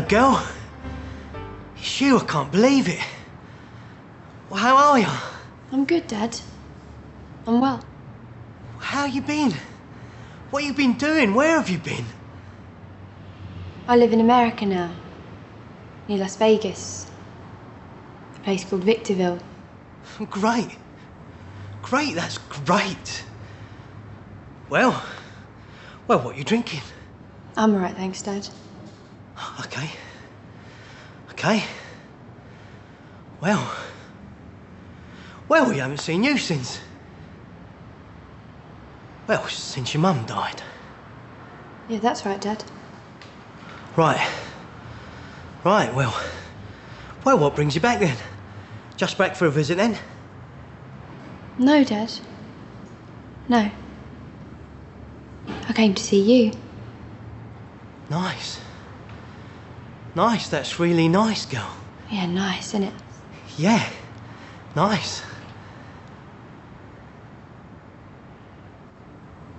girl. It's you, I can't believe it. Well, how are you? I'm good, Dad. I'm well. How you been? What you been doing? Where have you been? I live in America now, near Las Vegas. A place called Victorville. Great. Great, that's great. Well, what are you drinking? I'm all right, thanks, Dad. Okay. Okay. Well, we haven't seen you since... Well, since your mum died. Yeah, that's right, Dad. Right. Right, well, what brings you back then? Just back for a visit then? No, Dad. No. I came to see you. Nice. Nice, that's really nice, girl. Yeah, nice, isn't it? Yeah, nice.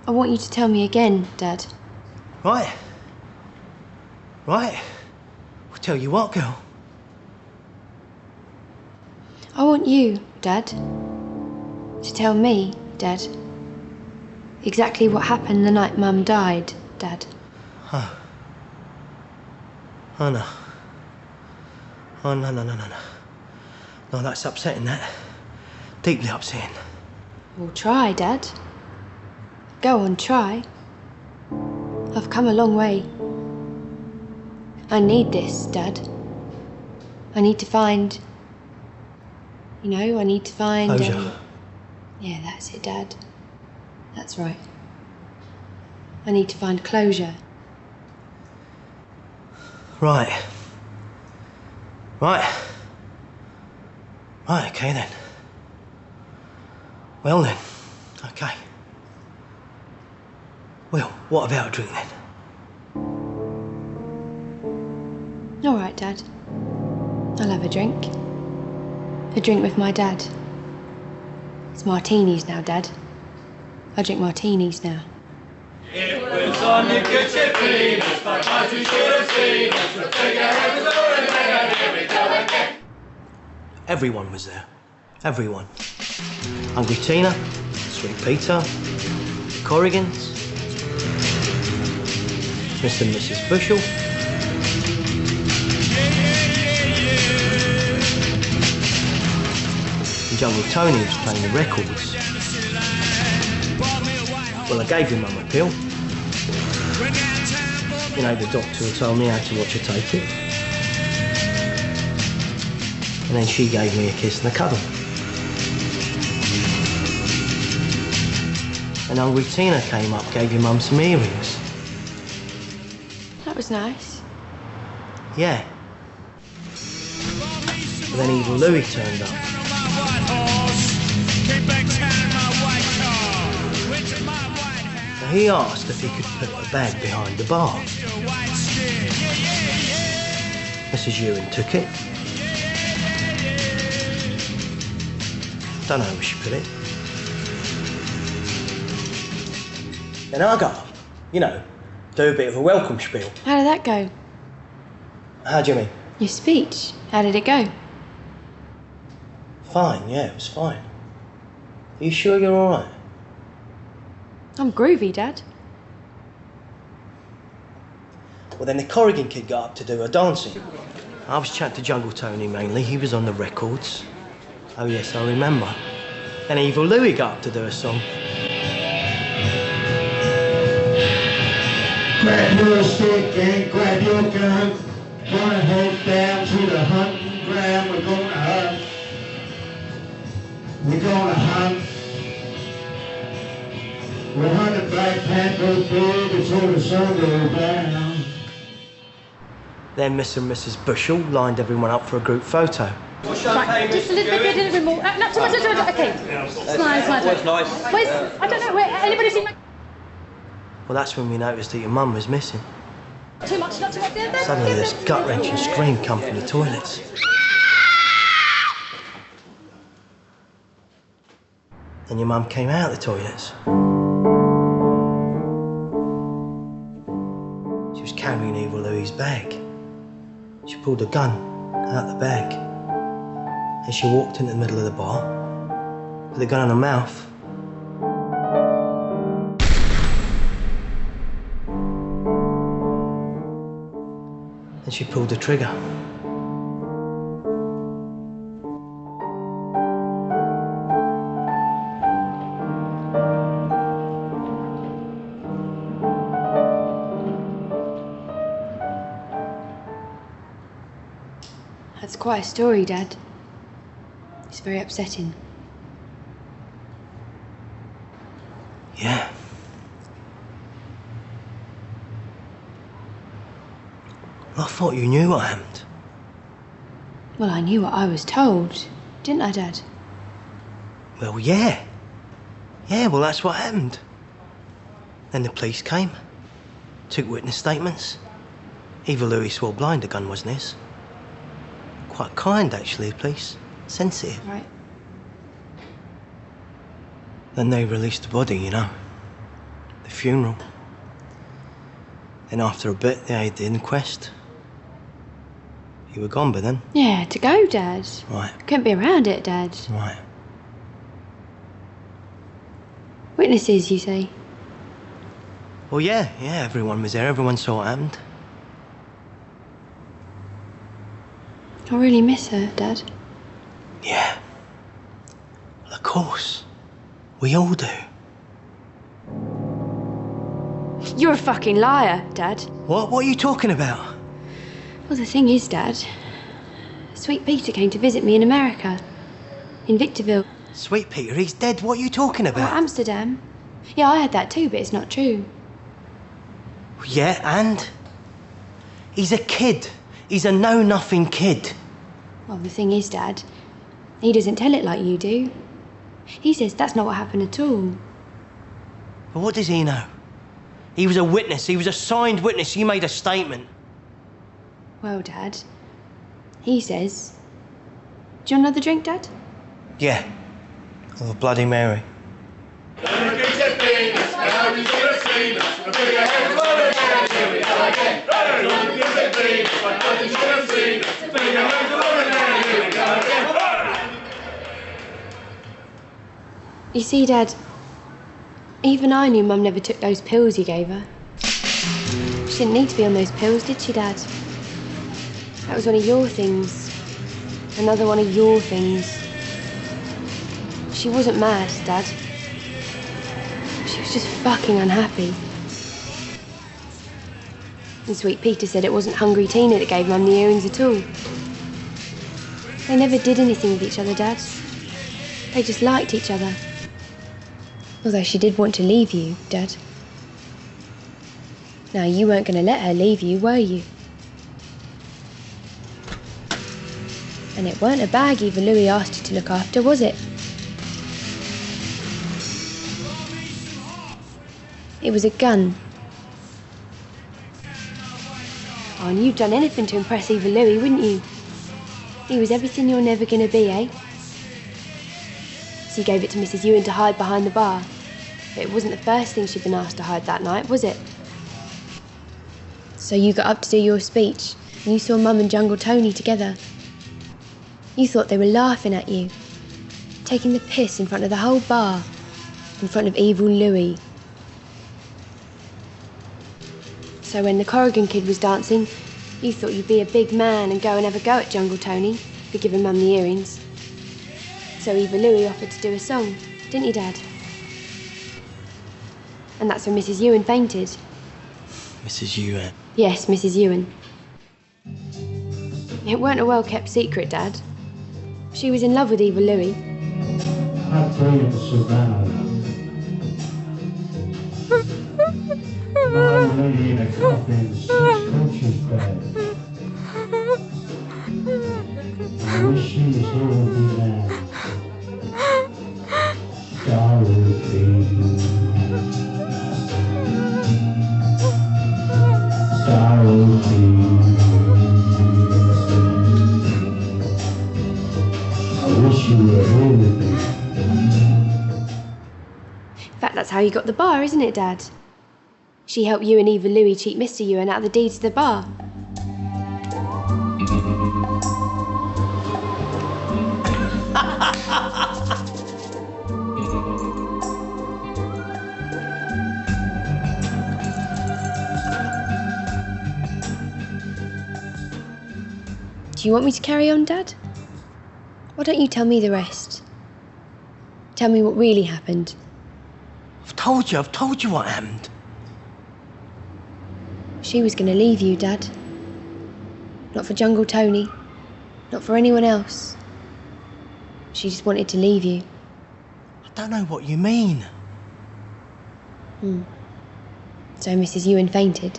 I want you to tell me again, Dad. Right. Right. I'll tell you what, girl. I want you, Dad, to tell me, Dad, exactly what happened the night Mum died, Dad. Oh. Oh, no. Oh, no. No, that's upsetting, that. Deeply upsetting. Well, try, Dad. Go on, try. I've come a long way. I need this, Dad. I need to find... You know, I need to find... Closure. Yeah, that's it, Dad. That's right. I need to find closure. Right. Right. Right, okay then. Well then, okay. Well, what about a drink then? All right, Dad. I'll have a drink. A drink with my dad. It's martinis now, Dad. I drink martinis now. It was on the good ship Venus, but I should have seen us. The figure had the door and then here we go again. Everyone was there. Everyone. Hungry Tina, Sweet Peter, Corrigans, Mr. and Mrs. Bushell. And Jungle Tony was playing the records. Well, I gave your mum a pill. You know, the doctor had told me how to watch her take it. And then she gave me a kiss and a cuddle. And Hungry Tina came up, gave your mum some earrings. That was nice. Yeah. But then Evil Louis turned up. Now he asked if he could put a bag behind the bar. Mrs. Ewan took it. Don't know where she put it. Then I got up, you know, do a bit of a welcome spiel. How did that go? How do you mean? Your speech. How did it go? Fine, yeah, it was fine. Are you sure you're all right? I'm groovy, Dad. Well, then the Corrigan kid got up to do her dancing. I was chatting to Jungle Tony mainly. He was on the records. Oh, yes, I remember. Then Evil Louis got up to do a song. Grab your stick and grab your gun. Gonna head down to the hunting ground. We're gonna hunt. We're gonna hunt. We'll hunt a Black Panther big until the sun goes down. Then Mr. and Mrs. Bushell lined everyone up for a group photo. Right, just a little bit more. Not too much, okay. Smile. That's nice. Where's, I don't know, where, anybody seen my... Well, that's when we noticed that your mum was missing. Too much, not too much. Suddenly this gut-wrenching scream come from the toilets. Then your mum came out of the toilets. She was carrying Evil Louis' bag. pulled a gun out the bag. And she walked into the middle of the bar with a gun in her mouth. And she pulled the trigger. That's quite a story, Dad. It's very upsetting. Yeah. I thought you knew what happened. Well, I knew what I was told, didn't I, Dad? Well, yeah. Yeah, well, that's what happened. Then the police came, took witness statements. Eva Louis swore blind the gun wasn't his. Quite kind, actually, the police. Sensitive. Right. Then they released the body, you know. The funeral. Then after a bit, they had the inquest. You were gone by then. Yeah, to go, Dad. Right. Couldn't be around it, Dad. Right. Witnesses, you say? Well, yeah, everyone was there. Everyone saw what happened. I really miss her, Dad. Yeah. Well, of course. We all do. You're a fucking liar, Dad. What? What are you talking about? Well, the thing is, Dad, Sweet Peter came to visit me in America. In Victorville. Sweet Peter, he's dead. What are you talking Or about? Amsterdam. Yeah, I heard that too, but it's not true. Yeah, and? He's a kid. He's a know-nothing kid. Well, the thing is, Dad, he doesn't tell it like you do. He says that's not what happened at all. But what does he know? He was a witness. He was a signed witness. He made a statement. Well, Dad, he says... Do you want another drink, Dad? Yeah. Of a Bloody Mary. You see, Dad, even I knew Mum never took those pills you gave her. She didn't need to be on those pills, did she, Dad? That was one of your things. Another one of your things. She wasn't mad, Dad. She was just fucking unhappy. And Sweet Peter said it wasn't hungry Tina that gave Mum the earrings at all. They never did anything with each other, Dad. They just liked each other. Although she did want to leave you, Dad. Now, you weren't going to let her leave you, were you? And it weren't a bag Eva Louis asked you to look after, was it? It was a gun. Oh, and you'd done anything to impress Eva Louis, wouldn't you? He was everything you're never going to be, eh? So you gave it to Mrs. Ewan to hide behind the bar. But it wasn't the first thing she'd been asked to hide that night, was it? So you got up to do your speech, and you saw Mum and Jungle Tony together. You thought they were laughing at you, taking the piss in front of the whole bar, in front of evil Louis. So when the Corrigan kid was dancing, you thought you'd be a big man and go and have a go at Jungle Tony for giving Mum the earrings. So Eva Louis offered to do a song, didn't you, Dad? And that's when Mrs. Ewan fainted. Mrs. Ewan? Yes, Mrs. Ewan. It weren't a well-kept secret, Dad. She was in love with Eva Louis. I prayed to survive. My lady in a coffin, 6 coaches back. I wish she was here with me now. Dorothy. Dorothy. I wish you were here with me. In fact, that's how you got the bar, isn't it, Dad? She helped you and Eva Louis cheat Mr. Ewan out of the deeds of the bar. Do you want me to carry on, Dad? Why don't you tell me the rest? Tell me what really happened. I've told you what happened. She was going to leave you, Dad. Not for Jungle Tony. Not for anyone else. She just wanted to leave you. I don't know what you mean. So Mrs. Ewan fainted.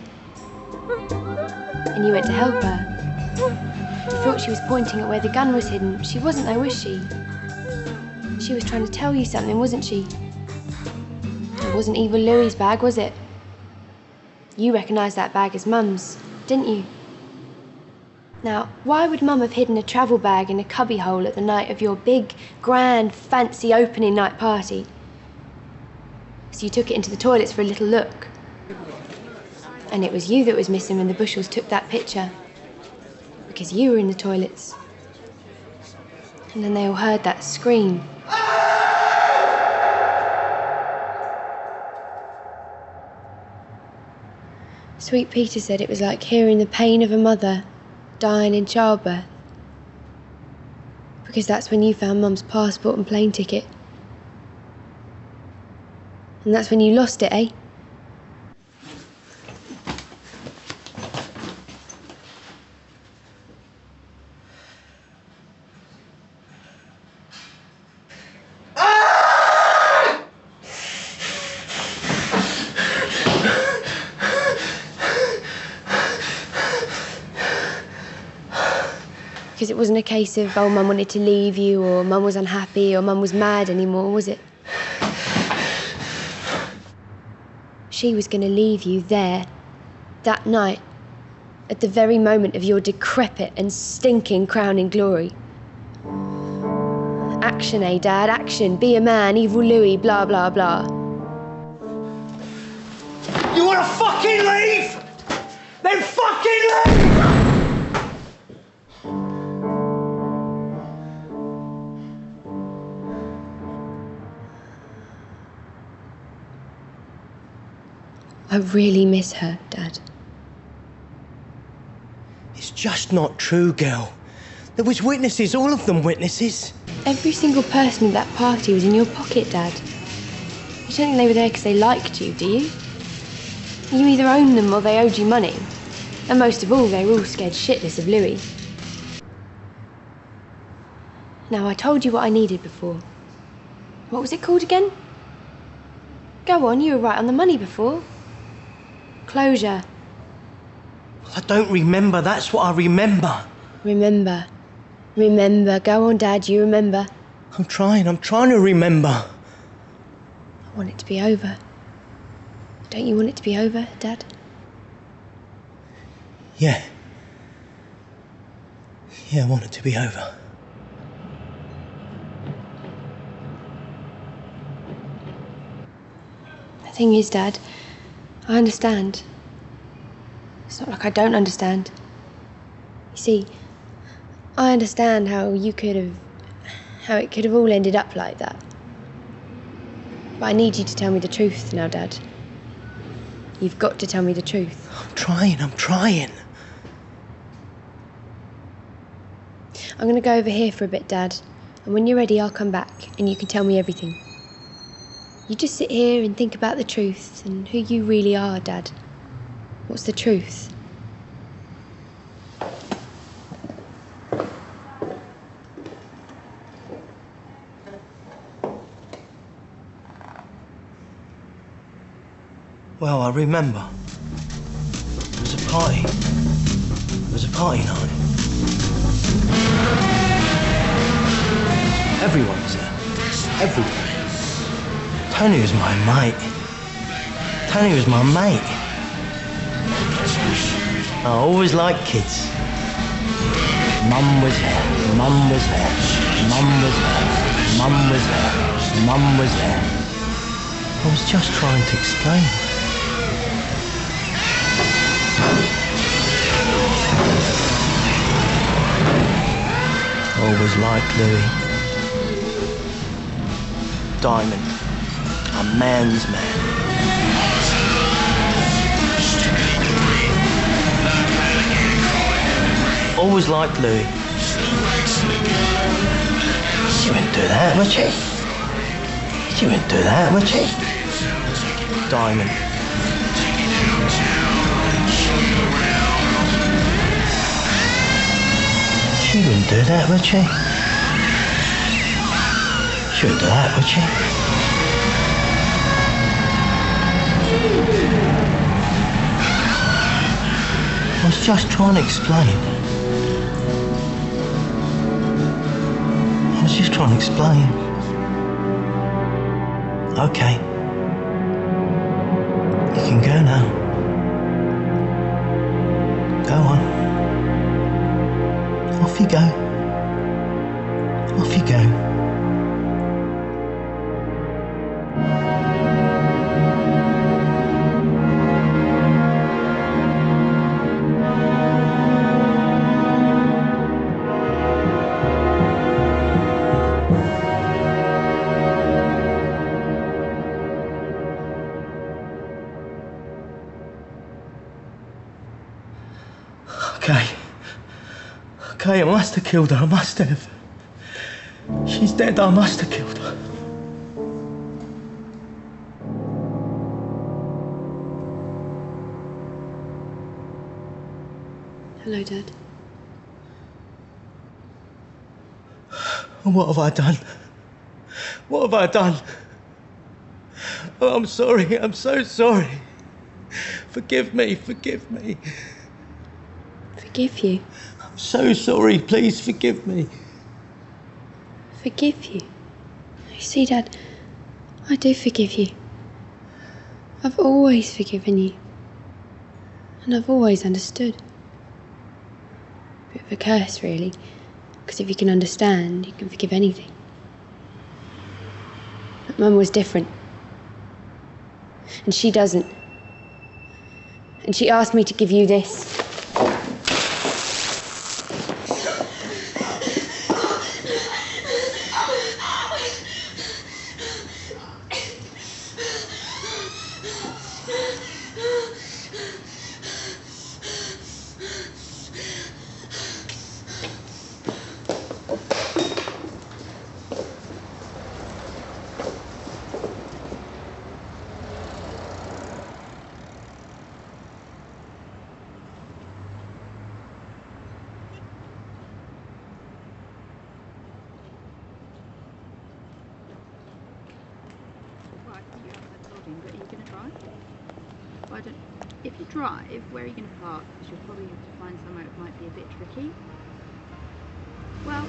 And you went to help her. You thought she was pointing at where the gun was hidden. She wasn't though, was she? She was trying to tell you something, wasn't she? It wasn't Evil Louie's bag, was it? You recognised that bag as Mum's, didn't you? Now, why would Mum have hidden a travel bag in a cubbyhole at the night of your big, grand, fancy opening night party? So you took it into the toilets for a little look. And it was you that was missing when the Bushels took that picture. Because you were in the toilets. And then they all heard that scream. Sweet Peter said it was like hearing the pain of a mother dying in childbirth. Because that's when you found Mum's passport and plane ticket. And that's when you lost it, eh? Because it wasn't a case of, oh, Mum wanted to leave you, or Mum was unhappy, or Mum was mad anymore, was it? She was going to leave you there, that night, at the very moment of your decrepit and stinking crowning glory. Action, eh, Dad? Action. Be a man, Evil Louie, blah, blah, blah. You wanna fucking leave? Then fucking leave! I really miss her, Dad. It's just not true, girl. There was witnesses, all of them witnesses. Every single person at that party was in your pocket, Dad. You don't think they were there because they liked you, do you? You either owned them or they owed you money. And most of all, they were all scared shitless of Louis. Now, I told you what I needed before. What was it called again? Go on, you were right on the money before. Closure. Well, I don't remember, that's what I remember. Remember. Remember. Go on, Dad, you remember. I'm trying to remember. I want it to be over. Don't you want it to be over, Dad? Yeah. Yeah, I want it to be over. The thing is, Dad, I understand. It's not like I don't understand. You see, I understand how it could have all ended up like that. But I need you to tell me the truth now, Dad. You've got to tell me the truth. I'm trying. I'm going to go over here for a bit, Dad. And when you're ready, I'll come back and you can tell me everything. You just sit here and think about the truth and who you really are, Dad. What's the truth? Well, I remember. It was a party. It was a party night. Everyone was there. Everyone. Tony was my mate. Tony was my mate. I always liked kids. Mum was there. Mum was there. Mum was there. Mum was there. Mum was there. I was just trying to explain. Always liked Louis. Diamond. A man's man. always liked Louis. She wouldn't do that, would she? She wouldn't do that, would she? Diamond. She wouldn't do that, would she? She wouldn't do that, would she? I was just trying to explain. I was just trying to explain. Okay. You can go now. Go on. Off you go. Off you go. Okay, I must have killed her, I must have. She's dead, I must have killed her. Hello, Dad. What have I done? What have I done? Oh, I'm sorry, I'm so sorry. Forgive me, forgive me. Forgive you? I'm so sorry, please forgive me. Forgive you? You see, Dad, I do forgive you. I've always forgiven you. And I've always understood. Bit of a curse, really. Because if you can understand, you can forgive anything. But Mum was different. And she doesn't. And she asked me to give you this. But are you going to drive? Why don't, if you drive, where are you going to park? Because you'll probably have to find somewhere that might be a bit tricky. Well,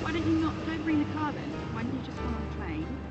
why don't you don't bring the car then? Why don't you just come on the train?